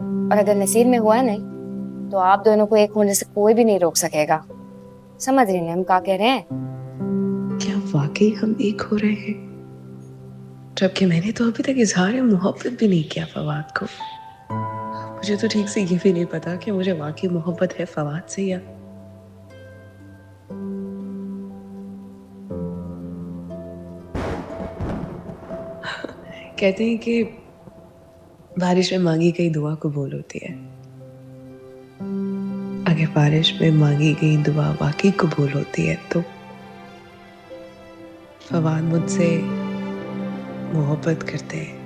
और अगर नसीब में हुआ नहीं तो आप दोनों को एक होने से कोई भी नहीं रोक सकेगा। समझ रही हैं हम क्या कह रहे हैं? क्या वाकई हम एक हो रहे हैं? जबकि मैंने तो अभी तक इजहार मोहब्बत भी नहीं किया फवाद को। मुझे तो ठीक से ये भी नहीं पता कि मुझे वाकई मोहब्बत है फवाद से या कहते हैं कि बारिश में मांगी गई दुआ कबूल होती है। अगर बारिश में मांगी गई दुआ वाकई कबूल होती है तो फवाद मुझसे मोहब्बत करते हैं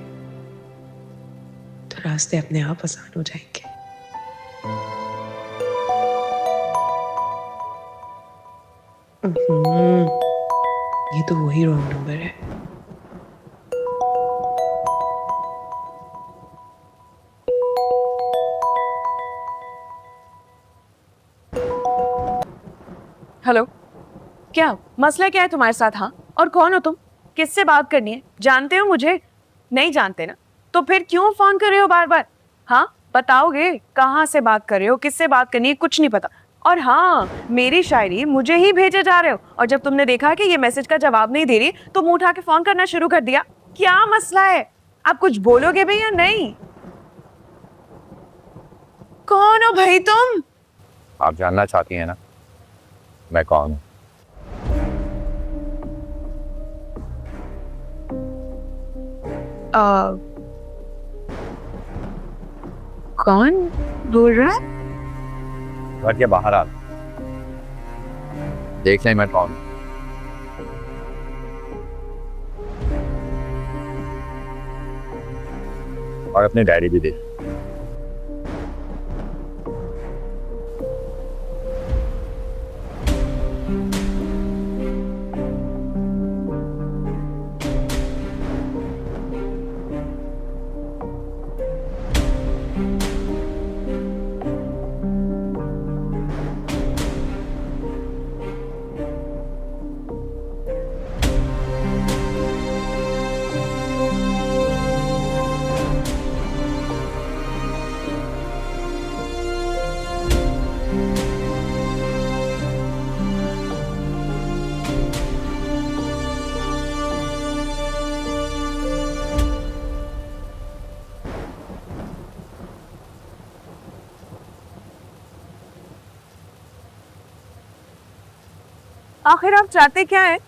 तो रास्ते अपने आप आसान हो जाएंगे। ये तो वही रॉन्ग नंबर है। हेलो, क्या मसला क्या है तुम्हारे साथ? हाँ, और कौन हो तुम? किससे बात करनी है? जानते हो मुझे? नहीं जानते ना, तो फिर क्यों फोन कर रहे हो बार बार? हाँ बताओगे कहाँ से बात कर रहे हो, किससे बात करनी है? कुछ नहीं पता। और हाँ, मेरी शायरी मुझे ही भेजे जा रहे हो, और जब तुमने देखा कि ये मैसेज का जवाब नहीं दे रही तो मुंह उठा के फोन करना शुरू कर दिया। क्या मसला है? आप कुछ बोलोगे भी या नहीं? कौन हो भाई तुम? आप जानना चाहती हैं ना मैं कौन हूँ? कौन बोल रहा है? घर के बाहर आ देख लें मैं कौन हूँ। और अपनी डायरी भी देख। आखिर आप चाहते क्या है?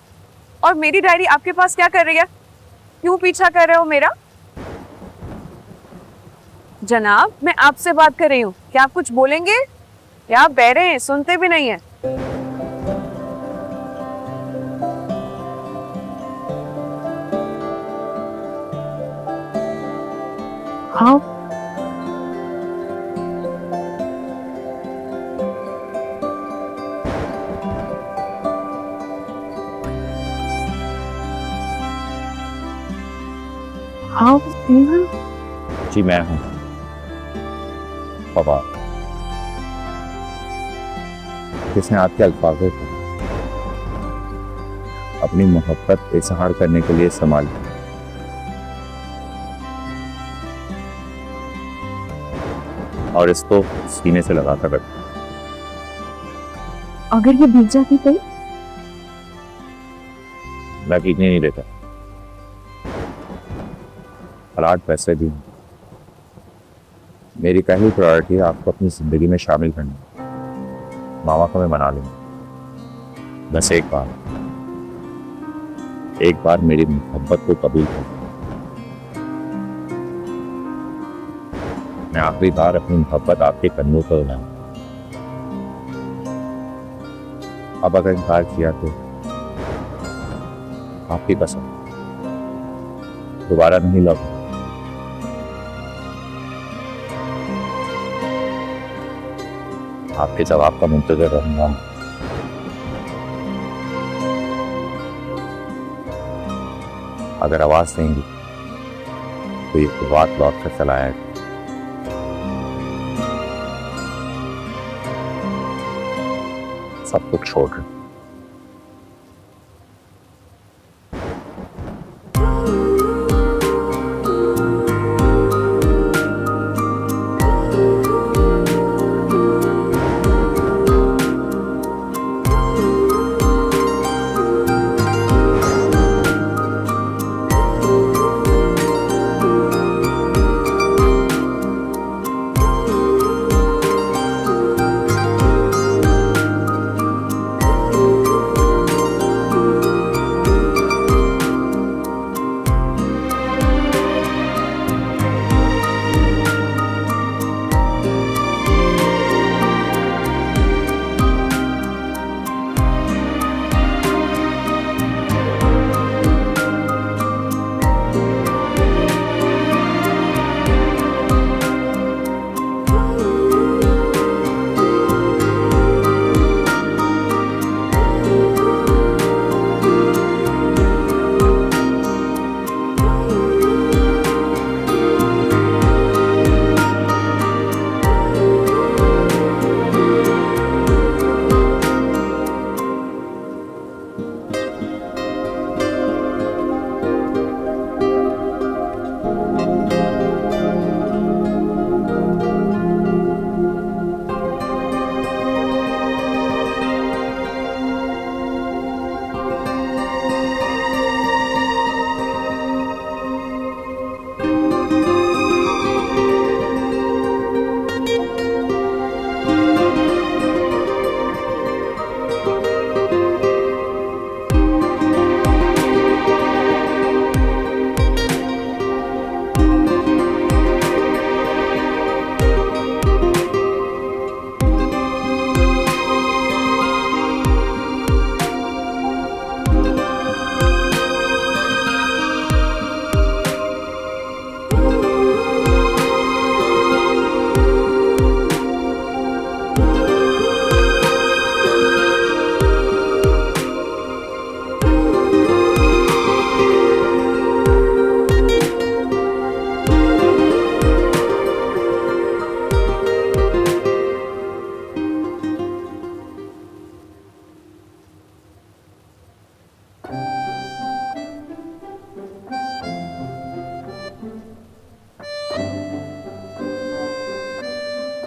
और मेरी डायरी आपके पास क्या कर रही है? क्यों पीछा कर रहे हो मेरा? जनाब, मैं आपसे बात कर रही हूँ, क्या आप कुछ बोलेंगे? या आप बहरे हैं, सुनते भी नहीं है? हाँ, हाँ, जी मैं हूँ फवाद। किसने आपके अल्फाजों को अपनी मोहब्बत इजहार करने के लिए इस्तेमाल किया? और इसको सीने से लगाकर रखा। अगर ये भीग जाती तो? मैं भीगने नहीं देता। हालात वैसे भी हैं। मेरी पहली प्रायोरिटी है आपको अपनी जिंदगी में शामिल करना। मामा को मैं मना लूंगा, बस एक बार मेरी मोहब्बत को कबूल कर। मैं आखिरी बार अपनी मोहब्बत आपके कन्नों पर उड़ाऊं। अब अगर इनकार किया तो आपकी कसम दोबारा नहीं लौट। आपके जवाब का मुंतज़िर रहूंगा। अगर आवाज देंगी तो ये बात लौट कर चला आएगा। सब कुछ छोड़ रहे।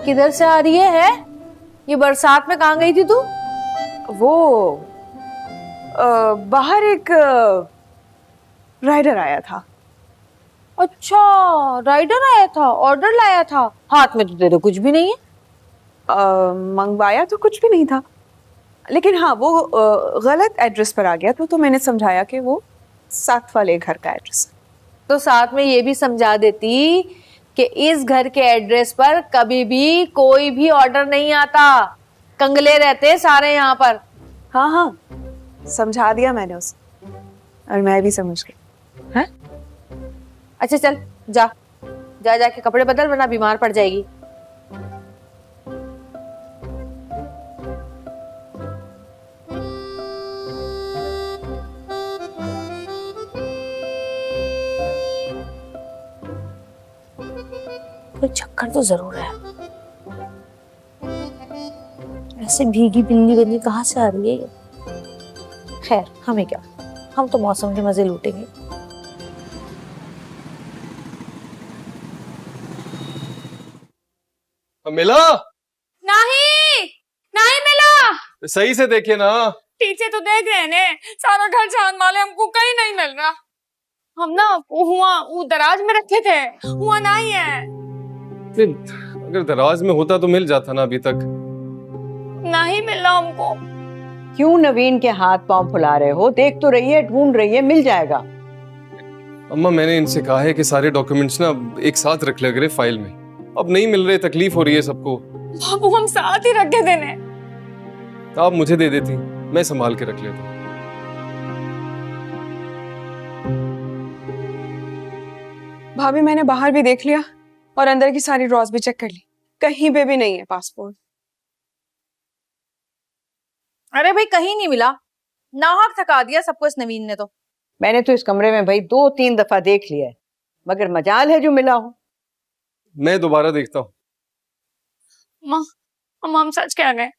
किधर से आ रही है? ये बरसात में कहाँ गई थी तू? वो बाहर एक राइडर आया था। अच्छा, राइडर आया था, ऑर्डर लाया था। हाथ में तो तेरे कुछ भी नहीं है। मंगवाया तो कुछ भी नहीं था, लेकिन हाँ वो गलत एड्रेस पर आ गया तो मैंने समझाया कि वो साथ वाले घर का एड्रेस है। तो साथ में ये भी समझा देती कि इस घर के एड्रेस पर कभी भी कोई भी ऑर्डर नहीं आता, कंगले रहते सारे यहाँ पर। हाँ हाँ, समझा दिया मैंने उसे, और मैं भी समझ गई। हैं? अच्छा चल जा जा जाके कपड़े बदल, वरना बीमार पड़ जाएगी। कोई चक्कर तो जरूर है। ऐसे भीगी बिल्ली बनी कहाँ से आ रही है ये? खैर हमें क्या, हम तो मौसम के मजे लूटेंगे। मिला? नहीं नहीं मिला। सही से देखिए ना। पीछे तो देख रहे ने, सारा घर छान माले, हमको कहीं नहीं मिल रहा। हम ना वो दराज में रखे थे, हुआ नहीं है। अगर दराज में होता तो मिल जाता ना अभी तक। नहीं मिला हमको। क्यों नवीन के हाथ पांव फुला रहे हो? देख तो रही है, ढूंढ रही है, मिल जाएगा। अम्मा मैंने इनसे कहा है कि सारे डॉक्यूमेंट्स ना एक साथ रख लिया करे फाइल में। अब नहीं मिल रहे, तकलीफ हो रही है सबको। बाबू हम साथ ही रखे देने। आप मुझे दे देती, मैं संभाल के रख लेता। भाभी मैंने बाहर भी देख लिया और अंदर की सारी ड्रॉर्स भी चेक कर ली, कहीं पे भी नहीं है पासपोर्ट। अरे भाई कहीं नहीं मिला, नाहक थका दिया सबको इस नवीन ने तो। मैंने तो इस कमरे में भाई 2-3 दफा देख लिया है, मगर मजाल है जो मिला हो। मैं दोबारा देखता हूँ। माँ हम सच कह गए,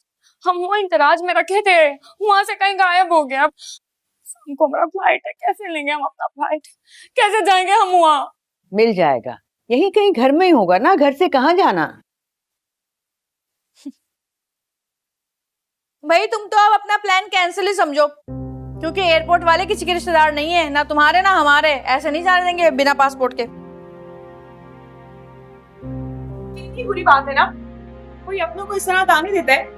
हम वहाँ इंतराज में रखे थे, वहां से कहीं गायब हो गया। हमको हमारा फ्लाइट है, कैसे लेंगे हम अपना फ्लाइट? कैसे जाएंगे हम वहाँ? मिल जाएगा, यही कहीं घर में ही होगा ना, घर से कहाँ जाना। भाई तुम तो अब अपना प्लान कैंसिल ही समझो, क्योंकि एयरपोर्ट वाले किसी के रिश्तेदार नहीं है, ना तुम्हारे ना हमारे। ऐसे नहीं जाने देंगे बिना पासपोर्ट के। कितनी बुरी बात है ना, कोई अपनों को इस तरह ताने देता है।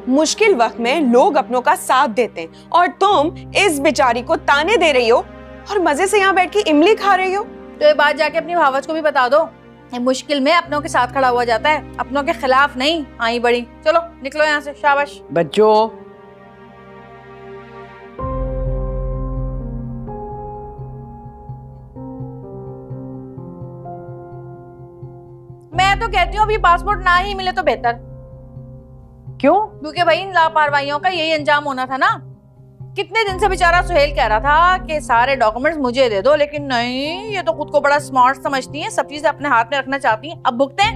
मुश्किल वक्त में लोग अपनों का साथ देते हैं, और तुम इस बेचारी को ताने दे रही हो और मजे से यहाँ बैठ के इमली खा रही हो। तो ये बात जाके अपनी भावच को भी बता दो, ये मुश्किल में अपनों के साथ खड़ा हुआ जाता है, अपनों के खिलाफ नहीं। आई बड़ी, चलो निकलो यहाँ से, शाबाश। बच्चों मैं तो कहती हूँ अभी पासपोर्ट ना ही मिले तो बेहतर। क्यों? क्योंकि भाई इन लापरवाहियों का यही अंजाम होना था ना। कितने दिन से बेचारा सुहेल कह रहा था कि सारे डॉक्यूमेंट्स मुझे दे दो, लेकिन नहीं, ये तो खुद को बड़ा स्मार्ट समझती हैं, सब चीजें अपने हाथ में रखना चाहती हैं। अब भुगते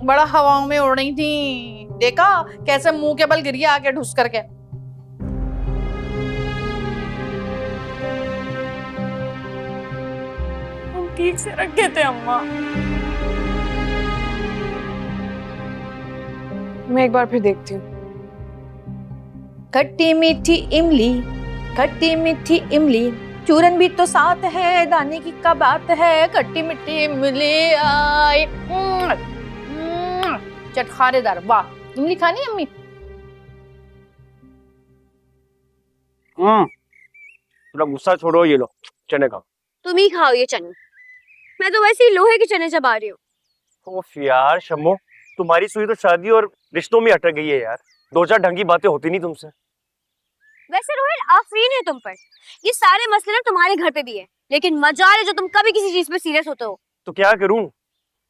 बड़ा हवाओं में उड़ रही थी, देखा कैसे मुंह के बल गिरी आके ढुस करके। हम ठीक से रखे थे अम्मा। मैं एक बार फिर देखती हूँ। खट्टी मीठी इमली, खट्टी मीठी इमली, चूरन भी तो साथ है, दाने की क्या बात है। खट्टी मीठी इमली आई, चटखारेदार, वाह। इमली खानी है अम्मी? थोड़ा गुस्सा छोड़ो, ये लो चने खाओ। तुम ही खाओ ये चने, मैं तो वैसे ही लोहे के चने चबा रही हूँ। ओफ यार शम्मो, तुम्हारी सुई तो शादी और रिश्तों में अटक गई है यार। 2-4 ढंग की बातें होती नहीं तुमसे। वैसे रोहित आफरीन है तुम पर, ये सारे मसले ना तुम्हारे घर पे भी है, लेकिन मजा है जो तुम कभी किसी चीज पे सीरियस होते हो। तो क्या करूं,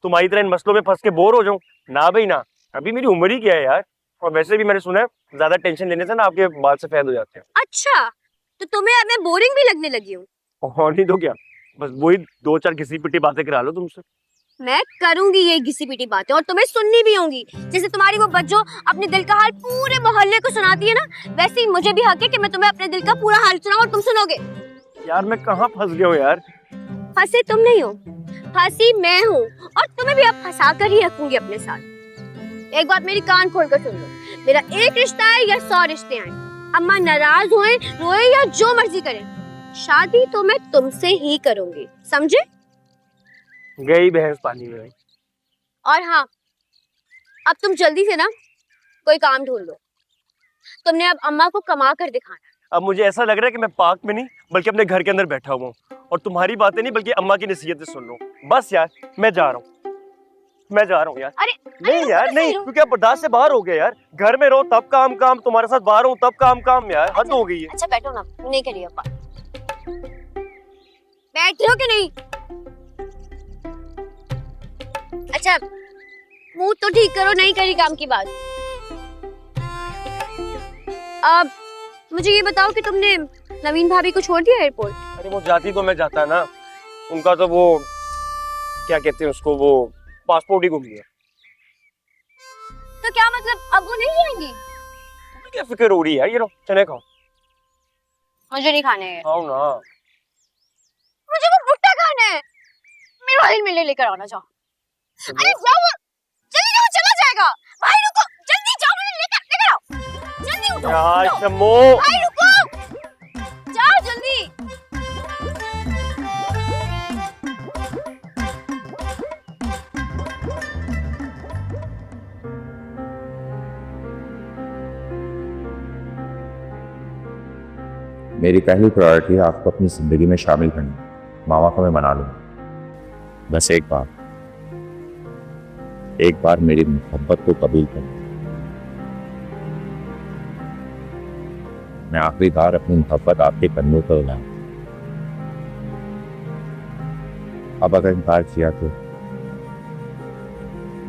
तुम्हारी तरह इन मसलों में फंस के बोर हो जाऊं? ना भाई ना, अभी मेरी उम्र ही क्या है यार। और वैसे भी मैंने सुना है ज्यादा टेंशन लेने से ना आपके बाल सफेद हो जाते हैं। अच्छा, तो तुम्हें अब मैं बोरिंग भी लगने लगी हूँ? और नहीं तो क्या, बस वही 2-4 घिसी पिटी बातें करा लो तुमसे। मैं करूंगी ये घिसी पिटी बातें, और तुम्हें सुननी भी होंगी। जैसे तुम्हारी वो बच्चों अपने दिल का हाल पूरे मोहल्ले को सुनाती है ना, वैसे ही मुझे भी हक है कि मैं तुम्हें अपने दिल का पूरा हाल सुनाऊं और तुम सुनोगे। यार मैं कहाँ फंस गया हूँ यार। फंसे तुम नहीं हो, फंसी मैं हूँ और तुम्हें भी अब फंसा कर ही रखूंगी अपने साथ। एक बात मेरी कान खोल कर सुन लो, मेरा एक रिश्ता है या 100 रिश्ते हैं, अम्मा नाराज होए रोए या जो मर्जी करें, शादी तो मैं तुमसे ही करूंगी, समझे? गई भैंस पानी में। और हाँ, अब तुम जल्दी से ना कोई काम ढूंढ लो, तुमने अब अम्मा को कमा कर दिखाना। अब मुझे ऐसा लग रहा है कि मैं पार्क में नहीं बल्कि अपने घर के अंदर बैठा हुआ हूँ और तुम्हारी बातें नहीं बल्कि अम्मा की नसीहतें सुन रहा हूँ। बस यार मैं जा रहा हूँ, मैं जा रहा हूँ यार। अरे नहीं यार नहीं, क्योंकि अब बर्दाश्त से बाहर हो गया यार। घर में रहो तब काम काम, तुम्हारे साथ बाहर हूँ तब काम काम, यार हद हो गई है। अच्छा बैठो ना, नहीं करिए अब्बा। बैठ रहे हो कि नहीं? अच्छा मुंह तो ठीक करो, नहीं करी काम की बात। अब मुझे ये बताओ कि तुमने नवीन भाभी को छोड़ दिया एयरपोर्ट? अरे वो जाती तो मैं जाता ना, उनका तो वो क्या कहते हैं उसको, वो पासपोर्ट ही गुम गया। तो क्या मतलब अब वो नहीं आएंगी? क्या फिक्र हो रही है यार, ये लो चने खाओ। मुझे नहीं खाने हैं। खाओ ना। मुझे वो भुट्टा खाना है, मेरा हिल मिले लेकर आना जाओ। अरे जाओ जल्दी जाओ, चला जाएगा। भाई रुको, जल्दी जाओ, मुझे लेकर आओ, जल्दी उठो। यार शम्मो, भाई रुको, जाओ जल्दी। मेरी पहली प्रायोरिटी है आपको अपनी ज़िंदगी में शामिल करना। मामा को मैं मना लूँगा, बस एक बार मेरी मोहब्बत को कबूल करना। मैं आखिरी बार अपनी मोहब्बत आपके कन्नों पर उड़ाऊं। अब अगर इनकार किया तो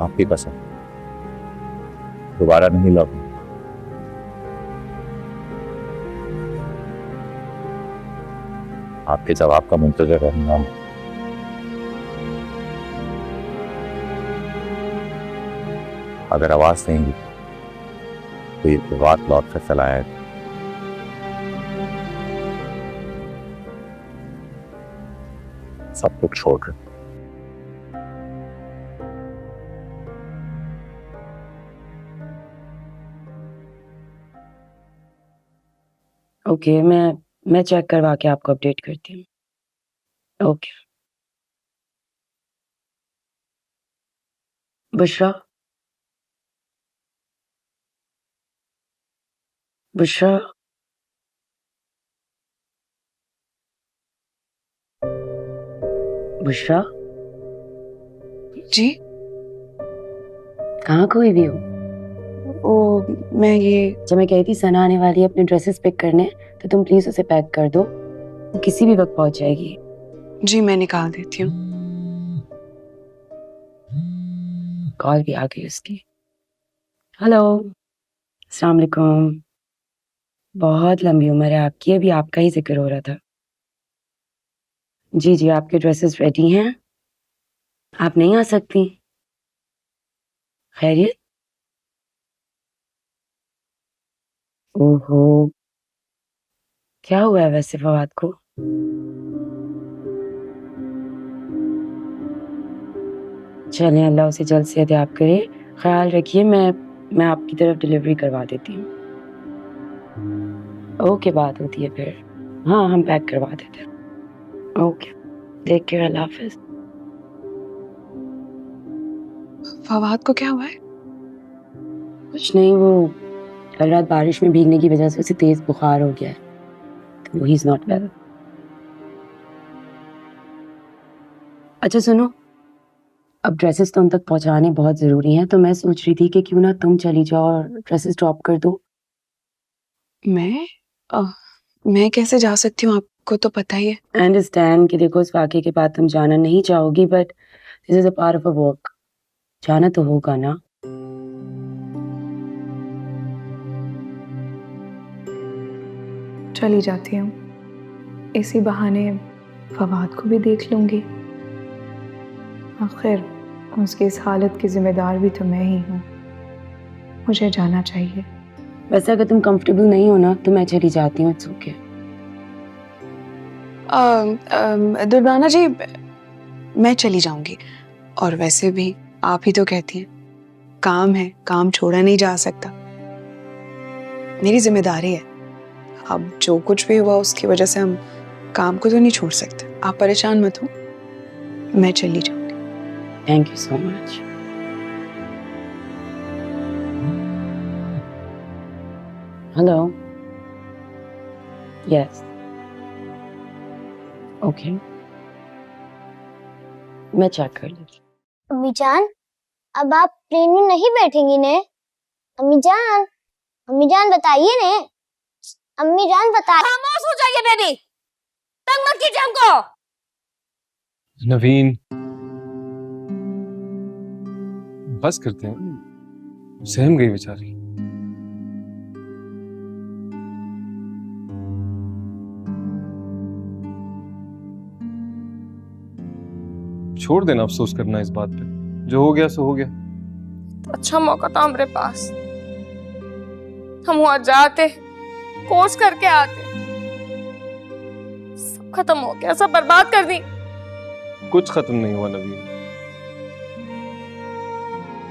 आपकी कसम, दोबारा नहीं लौटूंगा। आपके जवाब का मुंतज़िर रहूंगा। अगर आवाज देंगी तो ये बात लौट कर चलाया, सब कुछ छोड़ कर। ओके, मैं चेक करवा के आपको अपडेट करती हूँ। ओके बुशरा, बुशरा, बुशरा जी कहाँ खोई हुई हो? मैं ये जब मैं कही थी सना आने वाली है अपने ड्रेसेस पिक करने, तो तुम प्लीज उसे पैक कर दो, वो किसी भी वक्त पहुंच जाएगी। जी मैं निकाल देती हूँ। कॉल भी आ गई उसकी। हेलो, अस्सलाम वालेकुम। बहुत लंबी उम्र है आपकी, अभी आपका ही जिक्र हो रहा था। जी जी आपके ड्रेसेस रेडी हैं, आप नहीं आ सकती? खैरियत? ओहो, क्या हुआ है वैसे फवाद को? चलें, अल्लाह उसे जल्द से याद करे। ख्याल रखिए, मैं आपकी तरफ डिलीवरी करवा देती हूँ। ओके, बात होती है फिर। हाँ हम पैक करवा देते हैं। ओके, टेक केयर, अल्लाह हाफिज। फवाद को क्या हुआ है? कुछ नहीं, वो कल रात बारिश में भीगने की वजह से उसे तेज बुखार हो गया है, तो ही इज नॉट वेल। अच्छा सुनो, अब ड्रेसेस तो उन तक पहुंचाने बहुत जरूरी हैं, तो मैं सोच रही थी कि क्यों ना तुम चली जाओ और ड्रेसेस ड्रॉप कर दो। मैं कैसे जा सकती हूँ, आपको तो पता ही है। आई अंडरस्टैंड कि देखो इस वाक़े के बाद तुम जाना नहीं चाहोगी, but this is a part of a work, जाना तो होगा ना। चली जाती हूँ, इसी बहाने फवाद को भी देख लूंगी। आखिर उसकी इस हालत की जिम्मेदार भी तो मैं ही हूँ, मुझे जाना चाहिए। वैसे अगर तुम कंफर्टेबल नहीं हो ना तो मैं चली जाती हूँ, इट्स ओके। दुर्गाना जी, मैं चली जाऊंगी। और वैसे भी आप ही तो कहती हैं काम है, काम छोड़ा नहीं जा सकता। मेरी जिम्मेदारी है। अब जो कुछ भी हुआ उसकी वजह से हम काम को तो नहीं छोड़ सकते। आप परेशान मत हो, मैं चली जाऊंगी। Thank you so much. Hello. Yes. Okay, मैं चेक कर लेती। अम्मी जान, अब आप ट्रेन में नहीं बैठेंगी ने? अम्मी जान बताइए ने। अम्मी जान बताइए। खामोश हो जाइए बेबी, तंग मत कीजिए हमको। नवीन, बस करते हैं, सहम गई बेचारी। छोड़ देना अफसोस करना इस बात पे, जो हो गया सो हो गया। तो अच्छा मौका था हमारे पास, हम वहां जाते, कोर्स करके आते। सब खत्म हो गया, सब बर्बाद कर दी। कुछ खत्म नहीं हुआ नवीन,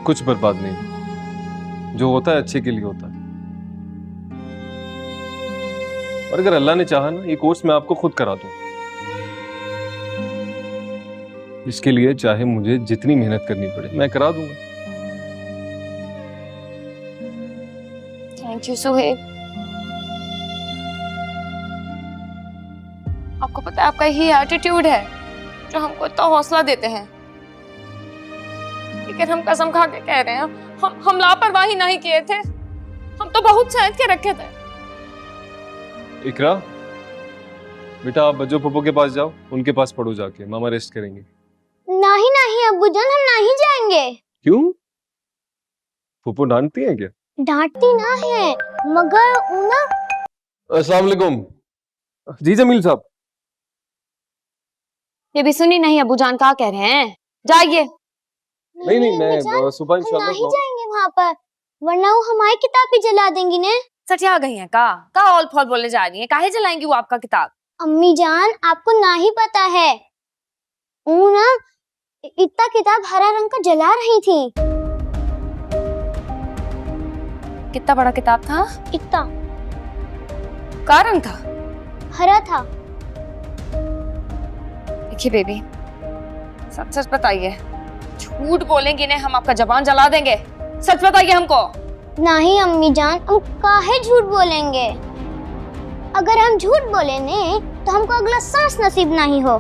कुछ बर्बाद नहीं। जो होता है अच्छे के लिए होता है। और अगर अल्लाह ने चाहा ना, ये कोर्स मैं आपको खुद करा दूं। इसके लिए चाहे मुझे जितनी मेहनत करनी पड़े मैं करा दूंगा। Thank you Suhaib. आपको पता है आपका यही एटीट्यूड है जो हमको इतना हौसला देते हैं। लेकिन हम कसम खा के कह रहे हैं, हम लापरवाही नहीं किए थे, हम तो बहुत सहद के रखे थे। इकरा बेटा, आप बज्जो पप्पो के पास जाओ, उनके पास पढ़ो जाके, मामा रेस्ट करेंगे। नहीं अब्बूजान, हम नहीं जाएंगे। क्यों? पप्पो डांटती है क्या? डांटती ना है, मगर ना। अस्सलाम वालेकुम। जी जमील साहब। ये भी सुनी नहीं, अब्बूजान क्या कह रहे हैं? जाइए। नहीं मैं सुबह हम इंशाल्लाह नहीं जाएंगे वहाँ पर, वरना वो हमारी किताब भी जला देंगी ने। सचिया गई हैं का ऑल फॉल बोले जा रही हैं? काहे जलाएंगी वो आपका किताब? अम्मी जान, आपको ना ही पता है, वो ना इतना किताब हरा रंग का जला रही थी। कितना बड़ा किताब था? इतना का रंग था? हरा था। देखिए बेबी, सच सच बताइए, झूठ बोलेंगी ने हम आपका जबान जला देंगे। सच बताइए हमको। नहीं अम्मी जान, हम काहे झूठ बोलेंगे? अगर हम झूठ बोले ने तो हमको अगला सांस नसीब नहीं हो।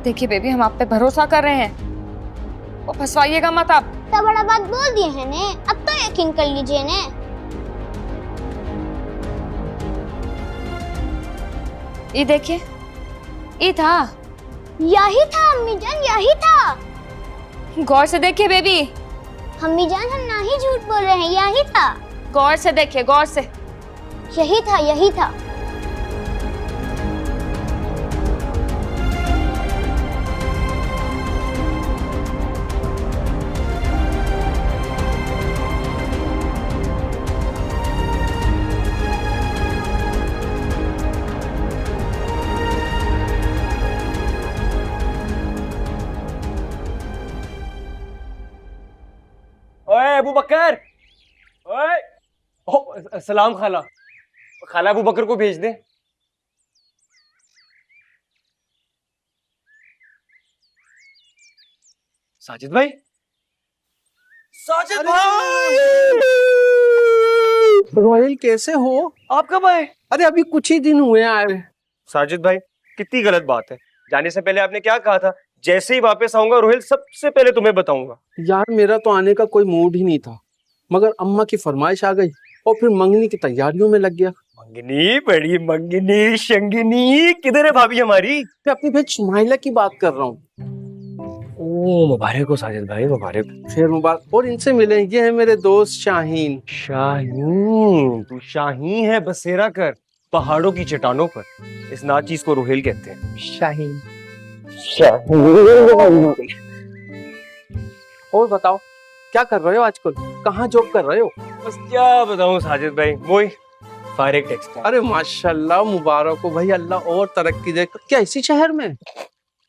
देखिए बेबी, हम आप पे भरोसा कर रहे हैं, वो फंसवाइएगा मत आप। इतना बड़ा बात बोल दिए हैं ने, अब तो यकीन कर लीजिए ने। ये देखिए, ये था। यही था अम्मी जान, यही था। गौर से देखिए बेबी। अम्मी जान, हम ना ही झूठ बोल रहे हैं, यही था। गौर से देखिए, गौर से। यही था, यही था। ओए अबू बकर, ओए, सलाम खाला। खाला अबू बकर को भेज दे। साजिद भाई, साजिद भाई, रोहिल कैसे हो? आप कब आए? अरे अभी कुछ ही दिन हुए आए। साजिद भाई, कितनी गलत बात है। जाने से पहले आपने क्या कहा था? जैसे ही वापस आऊंगा रोहिल सबसे पहले तुम्हें बताऊंगा। यार मेरा तो आने का कोई मूड ही नहीं था, मगर अम्मा की फरमाइश आ गई और फिर मंगनी की तैयारियों में लग गया। मंगनी, बड़ी मंगनी, शंगिनी, किधर है भाभी हमारी? मैं अपनी बहन सुमाइला की बात कर रहा हूँ। ओ मुबारक हो साजिद भाई, मुबारक। खैर मुबारक। और इनसे मिले, ये है मेरे दोस्त शाहीन। शाहीन, तू शाहीन है बसेरा कर, पहाड़ों की चट्टानों पर। इस नाचीज को रोहिल कहते हैं। शाहीन। और बताओ क्या कर रहे हो आजकल? कहाँ जॉब कर रहे हो? बस क्या बताऊं साजिद भाई, वही फारिग टेक्सटाइल। अरे माशाल्लाह, मुबारक हो भाई, अल्लाह और तरक्की दे। क्या इसी शहर में?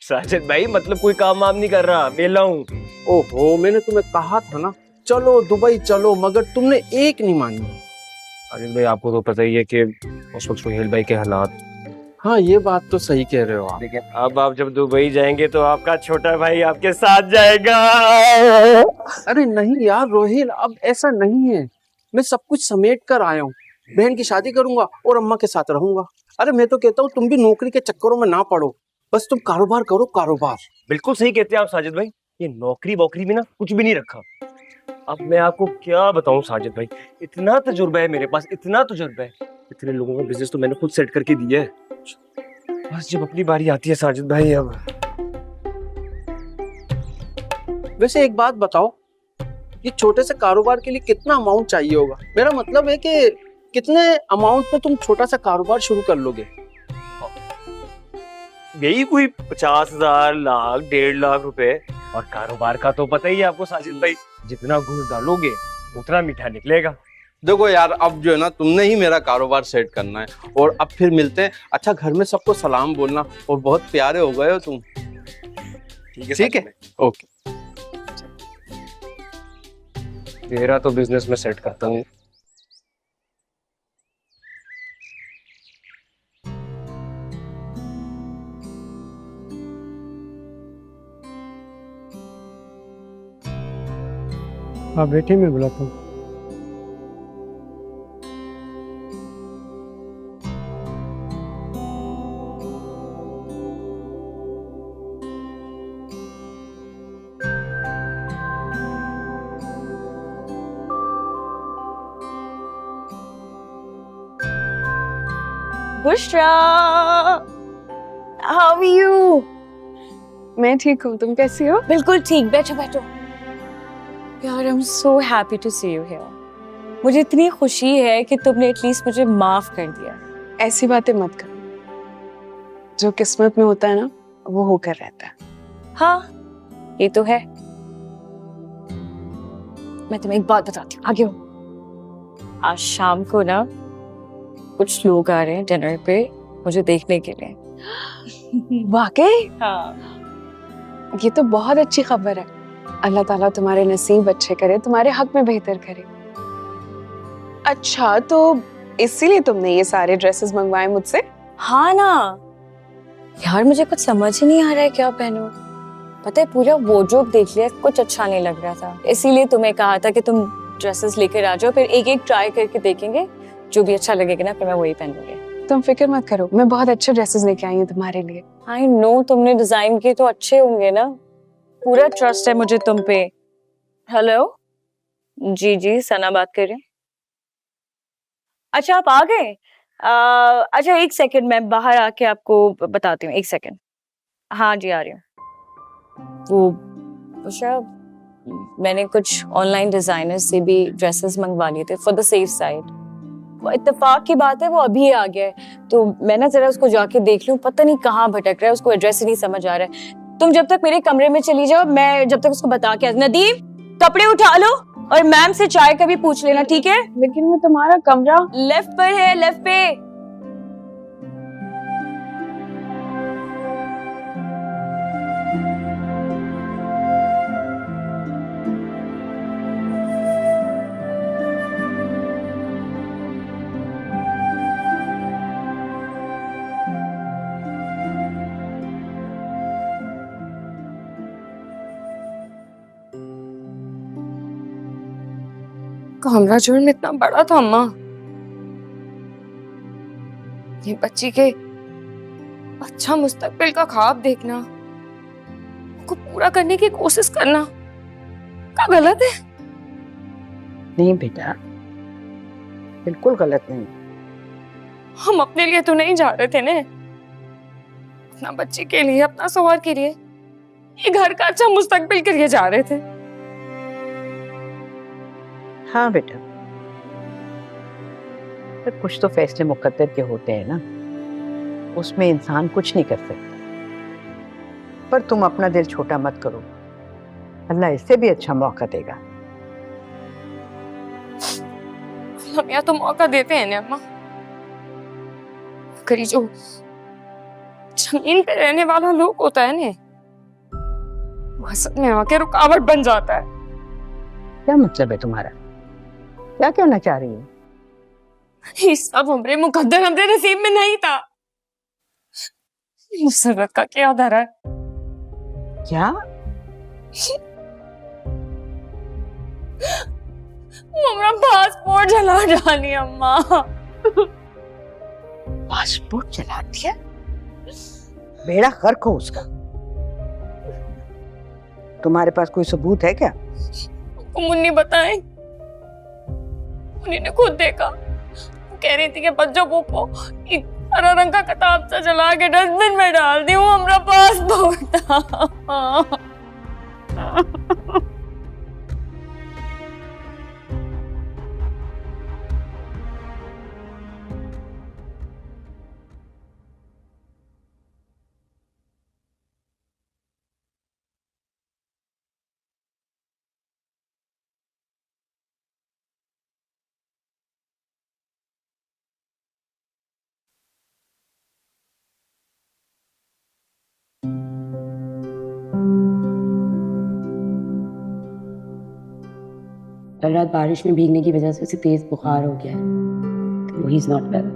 साजिद भाई मतलब कोई काम वाम नहीं कर रहा, मेला हूँ। ओहो, मैंने तुम्हें कहा था ना चलो दुबई चलो, मगर तुमने एक नहीं मानी। साजिद भाई आपको तो पता ही है कि उस वक्त सुहेल भाई के हालात। हाँ ये बात तो सही कह रहे हो आप। लेकिन अब आप जब दुबई जाएंगे तो आपका छोटा भाई आपके साथ जाएगा। अरे नहीं यार रोहिल, अब ऐसा नहीं है। मैं सब कुछ समेट कर आया हूँ। बहन की शादी करूंगा और अम्मा के साथ रहूंगा। अरे मैं तो कहता हूँ तुम भी नौकरी के चक्करों में ना पड़ो, बस तुम कारोबार करो, कारोबार। बिल्कुल सही कहते हैं आप साजिद भाई, ये नौकरी वोकरी में ना कुछ भी नहीं रखा। अब मैं आपको क्या बताऊं साजिद भाई, इतना तजुर्बा है मेरे पास, इतना तजुर्बा है, इतने लोगों का बिजनेस तो मैंने खुद सेट करके दिया है। बस जब अपनी बारी आती है साजिद भाई। अब वैसे एक बात बताओ, ये छोटे से कारोबार के लिए कितना अमाउंट चाहिए होगा? मेरा मतलब है कि कितने अमाउंट में तुम छोटा सा कारोबार शुरू कर लोगे? यही कोई 50,000, लाख, 1.5 लाख रुपए। और कारोबार का तो पता ही है आपको साजिद भाई, जितना गुड़ डालोगे उतना मीठा निकलेगा। देखो यार, अब जो है ना तुमने ही मेरा कारोबार सेट करना है, और अब फिर मिलते हैं। अच्छा घर में सबको सलाम बोलना, और बहुत प्यारे हो गए हो तुम। ठीक है, ओके। तेरा तो बिजनेस में सेट करता हूँ। हाँ बेटे, मैं बुलाता हूँ। Bushra, how are you? मैं ठीक हूँ, तुम कैसी हो? बिल्कुल ठीक, बैठो बैठो। यार I am so happy to see you here. मुझे इतनी खुशी है कि तुमने एटलीस्ट मुझे माफ कर दिया। ऐसी बातें मत करो, जो किस्मत में होता है ना वो होकर रहता है। हाँ ये तो है। मैं तुम्हें एक बात बताती हूँ, आगे हो। आज शाम को ना कुछ लोग आ रहे हैं डिनर पे मुझे देखने के लिए। वाकई? हाँ। ये तो बहुत अच्छी खबर है। अल्लाह ताला तुम्हारे नसीब अच्छे करे, तुम्हारे हक में बेहतर करे। अच्छा, तो इसीलिए तुमने ये सारे ड्रेसेस मंगवाए मुझसे? हाँ ना यार, मुझे कुछ समझ ही नहीं आ रहा है क्या पहनूं। पता है पूरा वार्डरोब देख लिया, कुछ अच्छा नहीं लग रहा था, इसीलिए तुम्हें कहा था कि तुम ड्रेसेस लेकर आ जाओ, फिर एक एक ट्राई करके देखेंगे, जो भी अच्छा लगेगा ना फिर मैं वही पहनूंगी। तुम फिक्र मत करो, मैं बहुत अच्छे ड्रेसेस लेके आई हूँ तुम्हारे लिए। आई नो, तुमने डिजाइन किए तो अच्छे होंगे ना, पूरा ट्रस्ट है मुझे तुम पे। हेलो, जी जी सना बात कर रही हूँ। अच्छा आप आ गए? अच्छा एक सेकंड, मैं बाहर आके आपको बताती हूँ, एक सेकंड। हाँ जी आ रही हूँ। वो उषा, मैंने कुछ ऑनलाइन डिजाइनर्स से भी ड्रेसेस मंगवा लिए थे फॉर द सेफ साइड। वो इत्तेफाक की बात है वो अभी आ गया है, तो मैं ना जरा उसको जाके देख लूं, पता नहीं कहाँ भटक रहा है, उसको एड्रेस ही नहीं समझ आ रहा है। तुम जब तक मेरे कमरे में चली जाओ, मैं जब तक उसको बता के। नदीम कपड़े उठा लो और मैम से चाय का भी पूछ लेना, ठीक है? लेकिन मैं तुम्हारा कमरा लेफ्ट पर है, लेफ्ट पे। कमरा जुर्म इतना बड़ा था अम्मा, ये बच्ची के अच्छा मुस्तकबिल का ख्वाब देखना, को पूरा करने की कोशिश करना क्या गलत है? नहीं बेटा, बिल्कुल गलत नहीं। हम अपने लिए तो नहीं जा रहे थे ने, अपना बच्ची के लिए, अपना सौहर के लिए, ये घर का अच्छा मुस्तकबिल के लिए जा रहे थे। हाँ बेटा, पर कुछ तो फैसले मुकद्दर के होते हैं ना, उसमें इंसान कुछ नहीं कर सकता। पर तुम अपना दिल छोटा मत करो, अल्लाह इससे भी अच्छा मौका देगा। हम यहाँ तो मौका देते हैं ना अम्मा, आखिरी जो जमीन पे रहने वाला लोग होता है ना, वो असल में आके रुकावट बन जाता है। क्या मतलब है तुम्हारा? क्या कहना चाह रही है? ये सब हमरे मुकद्दर हमरे नसीब में नहीं था। मुसरत का क्या डर है? क्या? हमारा पासपोर्ट जला डाली अम्मा। पासपोर्ट जला दिया? बेड़ा गर्क हो उसका। तुम्हारे पास कोई सबूत है क्या? मुन्नी बताए, मुन्नी ने खुद देखा। वो कह रही थी कि बच्चों को हरा रंग का किताब से जला के डस्टबिन में डाल दी। वो हमारा पासपोर्ट था। कल रात बारिश में भीगने की वजह से उसे तेज बुखार हो गया है, तो he is not well.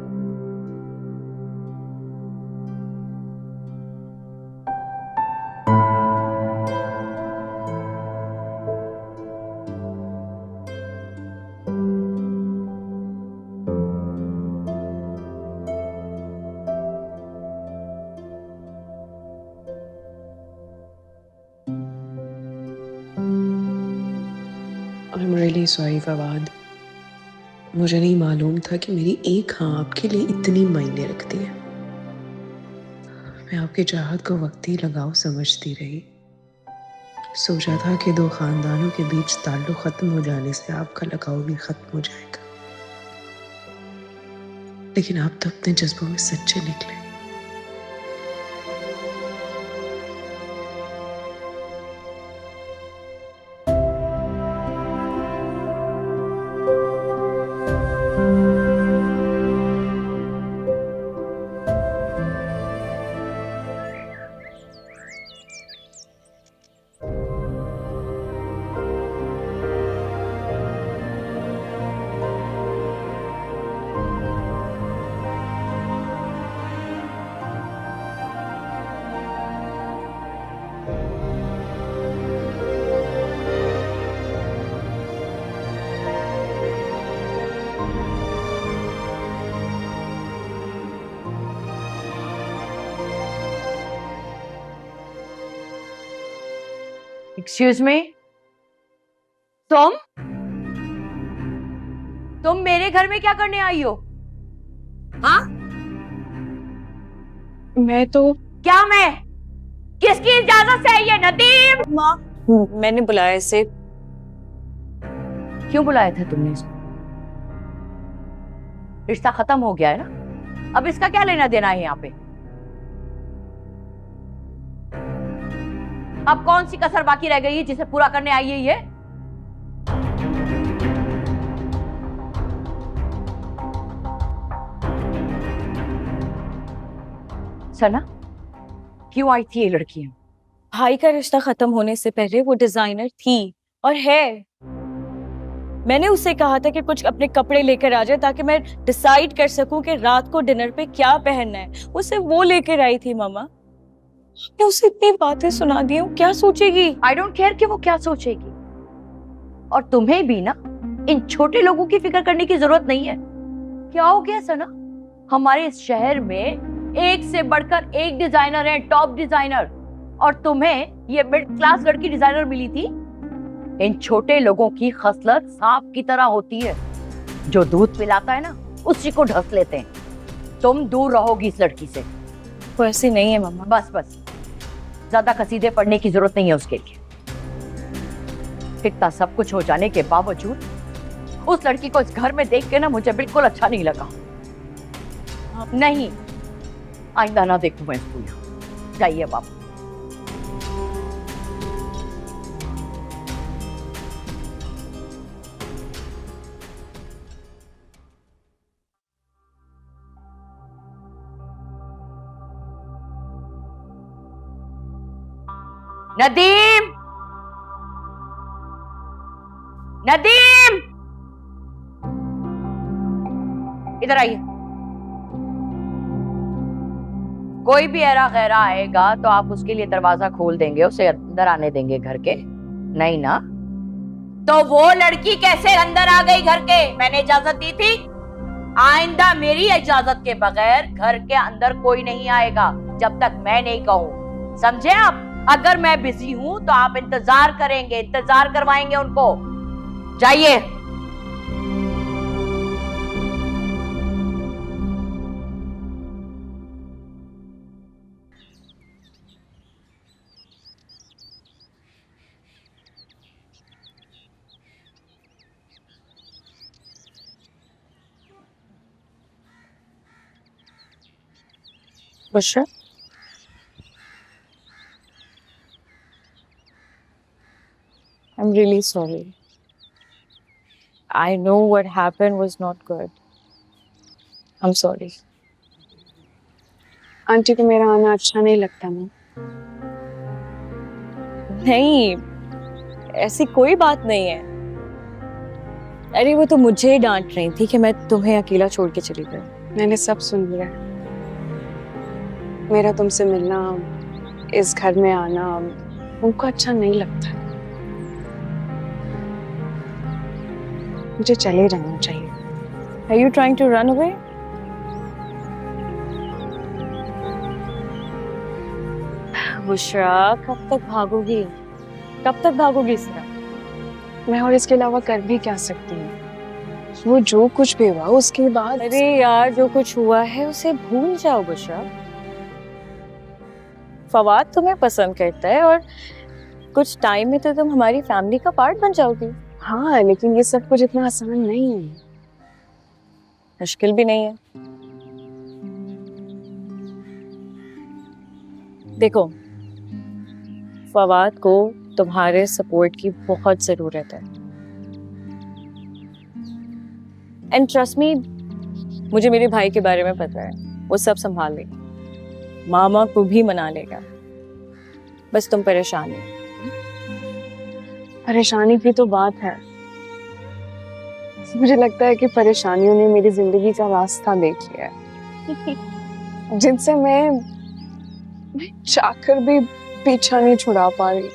I'm really sorry Fawad. मुझे नहीं मालूम था कि मेरी एक हाँ आपके लिए इतनी मायने रखती है। मैं आपकी चाहत को वक्त ही लगाव समझती रही। सोचा था कि दो खानदानों के बीच ताल्लुक खत्म हो जाने से आपका लगाव भी खत्म हो जाएगा, लेकिन आप तो अपने जज्बों में सच्चे निकले। एक्सक्यूज मी, तुम मेरे घर में क्या करने आई हो? हाँ, मैं तो क्या मैं? किसकी इजाजत से आई है? नदीम? माँ, मैंने बुलाया इसे। क्यों बुलाया था तुमने इसको? रिश्ता खत्म हो गया है ना, अब इसका क्या लेना देना है यहाँ पे? अब कौन सी कसर बाकी रह गई है जिसे पूरा करने आई है ये? सना, क्यों आई थी ये लड़कियां? भाई का रिश्ता खत्म होने से पहले वो डिजाइनर थी और है। मैंने उससे कहा था कि कुछ अपने कपड़े लेकर आ जाए ताकि मैं डिसाइड कर सकूं कि रात को डिनर पे क्या पहनना है। उसे वो लेकर आई थी मामा। आपने उसे इतनी बातें सुना दी, वो क्या सोचेगी? आई डोंट केयर कि वो क्या सोचेगी। और तुम्हें भी ना इन छोटे लोगों की फिक्र करने की जरूरत नहीं है। क्या हो गया सना? हमारे इस शहर में एक से बढ़कर एक डिजाइनर है, टॉप डिजाइनर, और तुम्हें ये मिडिल क्लास लड़की डिजाइनर मिली थी। इन छोटे लोगों की खसलत सांप की तरह होती है, जो दूध पिलाता है ना उसी को ढस लेते हैं। तुम दूर रहोगी इस लड़की से। वो ऐसी नहीं है मामा। बस बस, ज्यादा कसीदे पढ़ने की जरूरत नहीं है उसके लिए। इतना सब कुछ हो जाने के बावजूद उस लड़की को इस घर में देख के ना मुझे बिल्कुल अच्छा नहीं लगा। नहीं, आइंदा ना देखूं मैं इसको यहाँ। जाइए बाबू। नदीम, नदीम, इधर आइए। कोई भी ऐरा गैरा आएगा तो आप उसके लिए दरवाजा खोल देंगे, उसे अंदर आने देंगे घर के? नहीं ना? तो वो लड़की कैसे अंदर आ गई घर के? मैंने इजाजत दी थी? आइंदा मेरी इजाजत के बगैर घर के अंदर कोई नहीं आएगा जब तक मैं नहीं कहूं, समझे आप? अगर मैं बिजी हूं तो आप इंतजार करेंगे, इंतजार करवाएंगे उनको। जाइए। Bushra, I'm really sorry. I know what happened was not good. I'm sorry. Aunty को मेरा आना अच्छा नहीं लगता ना? नहीं, ऐसी कोई बात नहीं है। अरे वो तो मुझे ही डांट रही थी कि मैं तुम्हें अकेला छोड़ के चली गई। मैंने सब सुन लिया। मेरा तुमसे मिलना, इस घर में आना उनको अच्छा नहीं लगता। मुझे चले जाना चाहिए। Are you trying to run away? Bushra, कब तक भागोगी? कब तक भागोगी इस तरह? मैं और इसके अलावा कर भी क्या सकती हूँ? वो जो कुछ भी हुआ उसके बाद। अरे यार, जो कुछ हुआ है उसे भूल जाओ बुशरा। फवाद तुम्हें पसंद करता है और कुछ टाइम में तो तुम हमारी फैमिली का पार्ट बन जाओगी। हाँ, लेकिन ये सब कुछ इतना आसान नहीं है। मुश्किल भी नहीं है। देखो, फवाद को तुम्हारे सपोर्ट की बहुत जरूरत है। एंड ट्रस्ट मी, मुझे मेरे भाई के बारे में पता है, वो सब संभाल लेगा, मामा को भी मना लेगा। बस तुम परेशान हो। परेशानी की तो बात है। मुझे लगता है कि परेशानियों ने मेरी जिंदगी का रास्ता देख लिया है, जिनसे मैं चाहकर भी पीछा नहीं छुड़ा पा रही।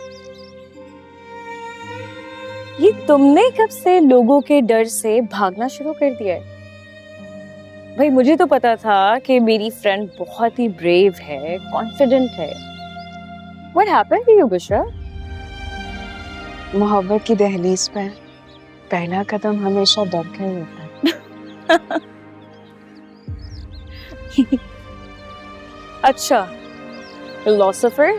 ये तुमने कब से लोगों के डर से भागना शुरू कर दिया है? भाई, मुझे तो पता था कि मेरी फ्रेंड बहुत ही ब्रेव है, कॉन्फिडेंट है। What happened to you, Bushra? मोहब्बत की दहलीज पे पहला कदम हमेशा डर का ही होता है। अच्छा, फिलोसोफर,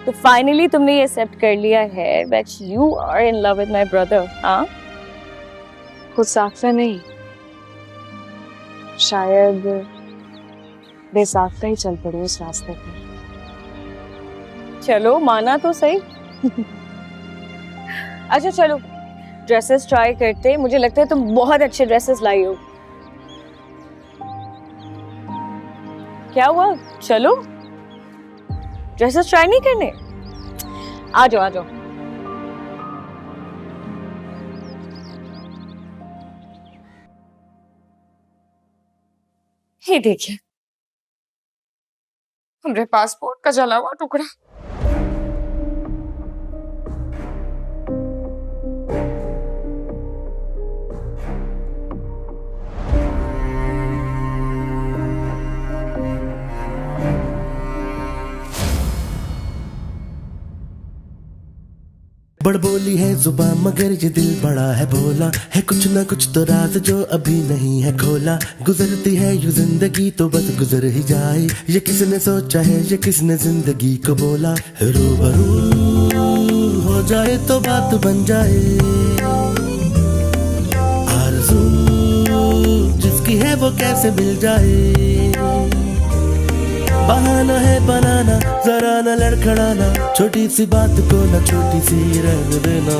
तो फाइनली तुमने ये एक्सेप्ट कर लिया है that you are in love with my brother, हाँ? खुद साख्ता नहीं, शायद बेसाख्ता ही चल पड़ी उस रास्ते पे। चलो, माना तो सही। अच्छा चलो, ड्रेसेस ट्राई करते। मुझे लगता है तुम बहुत अच्छे ड्रेसेस लाई हो। क्या हुआ? चलो, ड्रेसेस ट्राई नहीं करने? आ जाओ, आ जाओ। ये देखिए, हमारे पासपोर्ट का जला हुआ टुकड़ा। बड़बोली है जुबान मगर ये दिल बड़ा है भोला है, कुछ ना कुछ तो राज जो अभी नहीं है खोला। गुजरती है यूं जिंदगी तो बस गुजर ही जाए, ये किसने सोचा है, ये किसने जिंदगी को बोला। रूबरू हो जाए तो बात बन जाए, आरज़ू जिसकी है वो कैसे मिल जाए। बहाना है बनाना, जरा न लड़खड़ाना, छोटी सी बात को न छोटी सी रह देना।